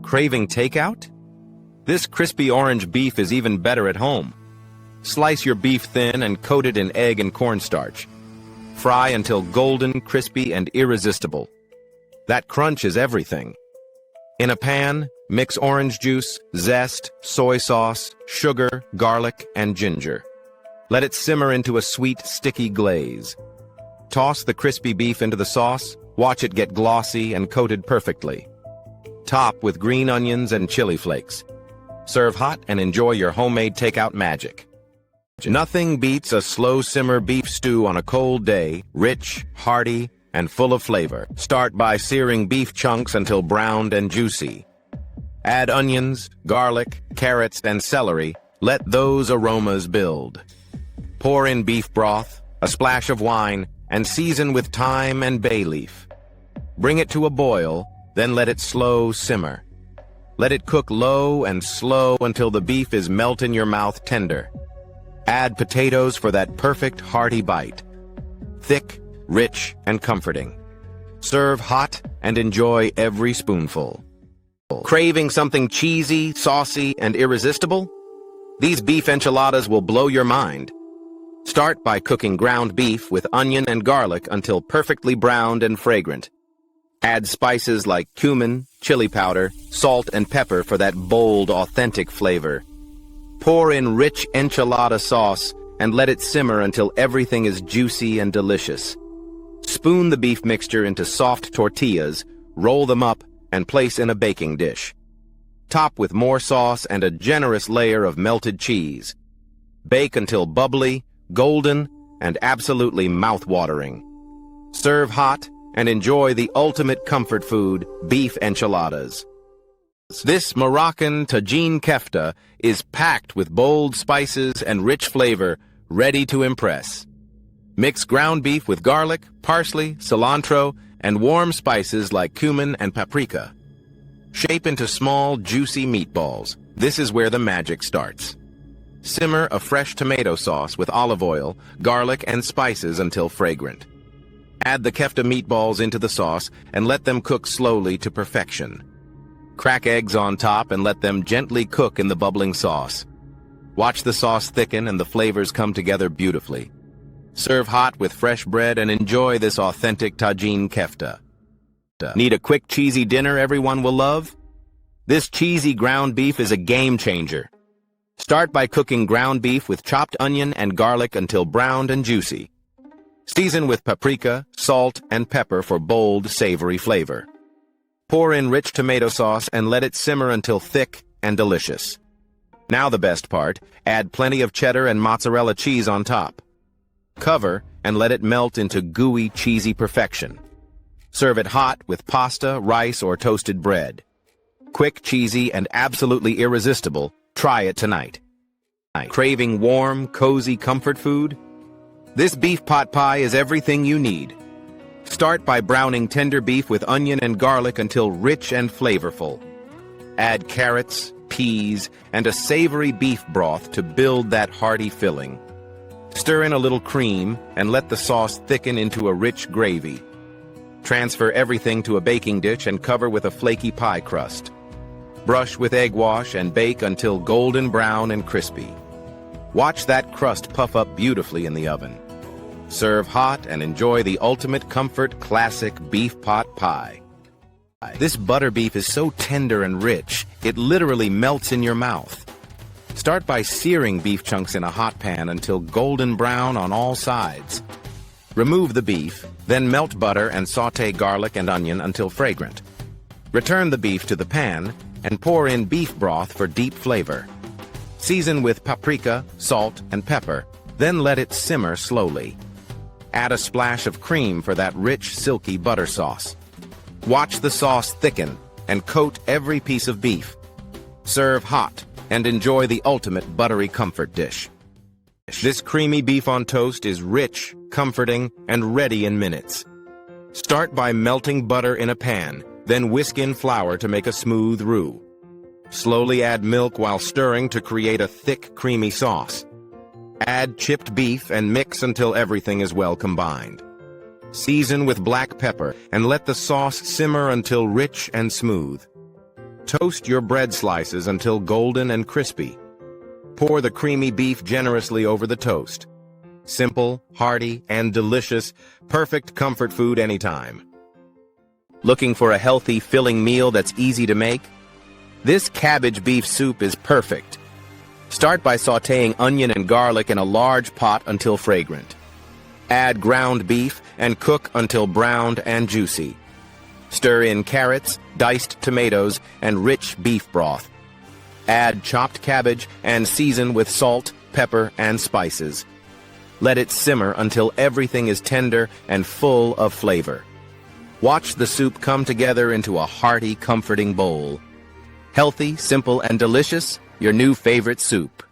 Craving takeout? This crispy orange beef is even better at home. Slice your beef thin and coat it in egg and cornstarch. Fry until golden, crispy, and irresistible. That crunch is everything. In a pan, mix orange juice, zest, soy sauce, sugar, garlic, and ginger. Let it simmer into a sweet, sticky glaze. Toss the crispy beef into the sauce, watch it get glossy and coated perfectly. Top with green onions and chili flakes. Serve hot and enjoy your homemade takeout magic. Nothing beats a slow simmer beef stew on a cold day, rich, hearty, and full of flavor. Start by searing beef chunks until browned and juicy. Add onions, garlic, carrots, and celery. Let those aromas build. Pour in beef broth, a splash of wine, and season with thyme and bay leaf. Bring it to a boil, then let it slow simmer. Let it cook low and slow until the beef is melt in your mouth tender. Add potatoes for that perfect hearty bite. Thick, rich, and comforting. Serve hot and enjoy every spoonful. Craving something cheesy, saucy, and irresistible? These beef enchiladas will blow your mind. Start by cooking ground beef with onion and garlic until perfectly browned and fragrant. Add spices like cumin, chili powder, salt, and pepper for that bold, authentic flavor. Pour in rich enchilada sauce and let it simmer until everything is juicy and delicious. Spoon the beef mixture into soft tortillas, roll them up, and place in a baking dish. Top with more sauce and a generous layer of melted cheese. Bake until bubbly, golden, and absolutely mouth-watering. Serve hot and enjoy the ultimate comfort food, beef enchiladas. This Moroccan tagine kefta is packed with bold spices and rich flavor, ready to impress. Mix ground beef with garlic, parsley, cilantro, and warm spices like cumin and paprika. Shape into small, juicy meatballs. This is where the magic starts. Simmer a fresh tomato sauce with olive oil, garlic, and spices until fragrant. Add the kefta meatballs into the sauce and let them cook slowly to perfection. Crack eggs on top and let them gently cook in the bubbling sauce. Watch the sauce thicken and the flavors come together beautifully. Serve hot with fresh bread and enjoy this authentic tagine kefta. Need a quick cheesy dinner everyone will love? This cheesy ground beef is a game changer. Start by cooking ground beef with chopped onion and garlic until browned and juicy. Season with paprika, salt, and pepper for bold, savory flavor. Pour in rich tomato sauce and let it simmer until thick and delicious. Now the best part, add plenty of cheddar and mozzarella cheese on top. Cover and let it melt into gooey, cheesy perfection. Serve it hot with pasta, rice, or toasted bread. Quick, cheesy, and absolutely irresistible. Try it tonight. Craving warm, cozy comfort food? This beef pot pie is everything you need. Start by browning tender beef with onion and garlic until rich and flavorful. Add carrots, peas, and a savory beef broth to build that hearty filling. Stir in a little cream and let the sauce thicken into a rich gravy. Transfer everything to a baking dish and cover with a flaky pie crust. Brush with egg wash and bake until golden brown and crispy. Watch that crust puff up beautifully in the oven. Serve hot and enjoy the ultimate comfort classic beef pot pie. This butter beef is so tender and rich, it literally melts in your mouth. Start by searing beef chunks in a hot pan until golden brown on all sides. Remove the beef, then melt butter and sauté garlic and onion until fragrant. Return the beef to the pan and pour in beef broth for deep flavor. Season with paprika, salt, and pepper, then let it simmer slowly. Add a splash of cream for that rich, silky butter sauce. Watch the sauce thicken and coat every piece of beef. Serve hot and enjoy the ultimate buttery comfort dish. This creamy beef on toast is rich, comforting, and ready in minutes. Start by melting butter in a pan, then whisk in flour to make a smooth roux. Slowly add milk while stirring to create a thick, creamy sauce. Add chipped beef and mix until everything is well combined. Season with black pepper and let the sauce simmer until rich and smooth. Toast your bread slices until golden and crispy. Pour the creamy beef generously over the toast. Simple, hearty, and delicious, perfect comfort food anytime. Looking for a healthy, filling meal that's easy to make? This cabbage beef soup is perfect. Start by sautéing onion and garlic in a large pot until fragrant. Add ground beef and cook until browned and juicy. Stir in carrots, diced tomatoes, and rich beef broth. Add chopped cabbage and season with salt, pepper, and spices. Let it simmer until everything is tender and full of flavor. Watch the soup come together into a hearty, comforting bowl. Healthy, simple, and delicious, your new favorite soup.